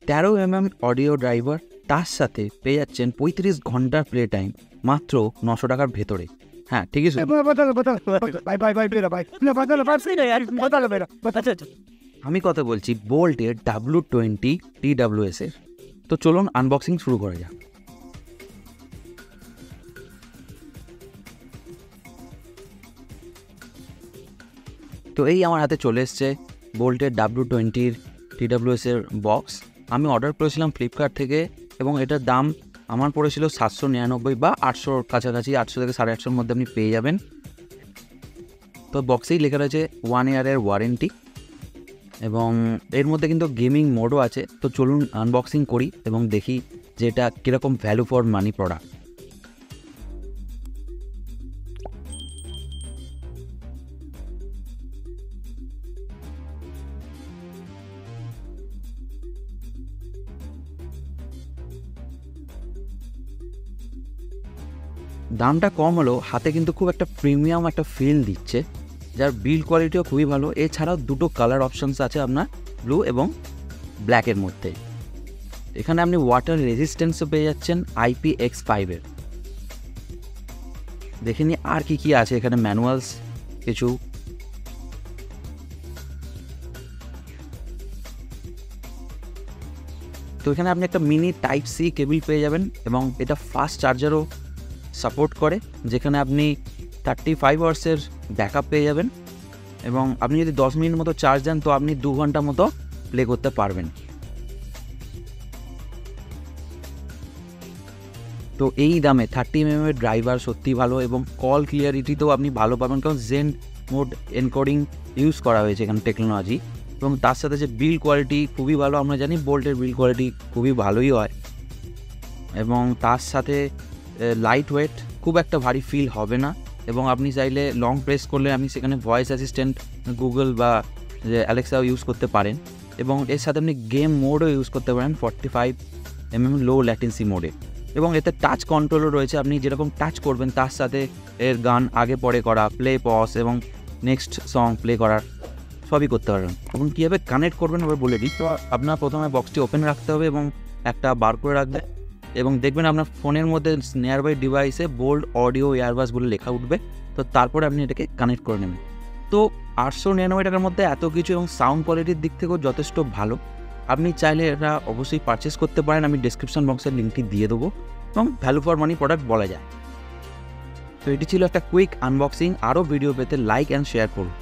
13mm audio driver, তার সাথে পেয়ে যাচ্ছেন 35 ঘন্টার প্লে টাইম মাত্র 900 টাকার ভেতরে। হ্যাঁ ঠিকই শুনুন, আমি কথা বলছি বোল্টের W20 TWS এর। তো চলুন আনবক্সিং শুরু করা যাক। তো এই আমার হাতে চলে এসছে বোল্টের W20 TWS এর বক্স। আমি অর্ডার করেছিলাম ফ্লিপকার্ট থেকে এবং এটার দাম আমার পড়েছিল 799 বা 800 কাছাকাছি, 800 থেকে 850-এর মধ্যে আপনি পেয়ে যাবেন। তো বক্সেই লেখা রয়েছে 1 ইয়ারের ওয়ারেন্টি এবং এর মধ্যে কিন্তু গেমিং মোডও আছে। তো চলুন আনবক্সিং করি এবং দেখি যে এটা কীরকম ভ্যালু ফর মানি প্রোডাক্ট। দামটা কম হলেও হাতে কিন্তু খুব একটা প্রিমিয়াম একটা ফিল দিচ্ছে, যার বিল্ড কোয়ালিটিও খুবই ভালো। এছাড়াও দুটো কালার অপশানস আছে আপনার, ব্লু এবং ব্ল্যাকের মধ্যে। এখানে আপনি ওয়াটার রেজিস্ট্যান্সও পেয়ে যাচ্ছেন IPX5 এর। দেখে নিই আর কি আছে এখানে, ম্যানুয়ালস কিছু, তো এখানে আপনি একটা মিনি Type-C কেবল পেয়ে যাবেন এবং এটা ফাস্ট চার্জারও সাপোর্ট করে, যেখানে আপনি 35 আওয়ার্সের ব্যাকআপ পেয়ে যাবেন এবং আপনি যদি 10 মিনিট মতো চার্জ দেন তো আপনি 2 ঘন্টা মতো প্লে করতে পারবেন। তো এই দামে 30mm এর ড্রাইভার সত্যি ভালো এবং কল ক্লিয়ারিটিতেও আপনি ভালো পাবেন, কারণ জেন মোড এনকোডিং ইউজ করা হয়েছে এখানে টেকনোলজি। এবং তার সাথে যে বিল্ড কোয়ালিটি খুবই ভালো, আমরা জানি বোল্টের বিল্ড কোয়ালিটি খুবই ভালোই হয় এবং তার সাথে লাইট ওয়েট, খুব একটা ভারী ফিল হবে না এবং আপনি চাইলে লং প্রেস করলে আপনি সেখানে ভয়েস অ্যাসিস্ট্যান্ট গুগল বা অ্যালেক্সাও ইউজ করতে পারেন এবং এর সাথে আপনি গেম মোডও ইউজ করতে পারেন 45mm লো ল্যাটেন্সি মোডে। এবং এতে টাচ কন্ট্রোলও রয়েছে, আপনি যেরকম টাচ করবেন তার সাথে এর গান আগে পরে করা, প্লে পজ এবং নেক্সট সং প্লে করার সবই করতে পারবেন। এবং কীভাবে কানেক্ট করবেন এবার বলে দিই। তো আপনার প্রথমে বক্সটি ওপেন রাখতে হবে এবং একটা বার করে রাখবে এবং দেখবেন আপনার ফোনের মধ্যে নিয়ার বাই ডিভাইসে বোল্ট অডিও ইয়ারবাস বলে লেখা উঠবে। তো তারপরে আপনি এটাকে কানেক্ট করে নেবেন। তো 899 টাকার মধ্যে এত কিছু এবং সাউন্ড কোয়ালিটির দিক থেকেও যথেষ্ট ভালো। আপনি চাইলে এটা অবশ্যই পারচেস করতে পারেন, আমি ডেসক্রিপশন বক্সের লিঙ্কটি দিয়ে দেবো এবং ভ্যালু ফর মানি প্রোডাক্ট বলা যায়। তো এটি ছিল একটা কুইক আনবক্সিং। আরও ভিডিও পেতে লাইক অ্যান্ড শেয়ার করুন।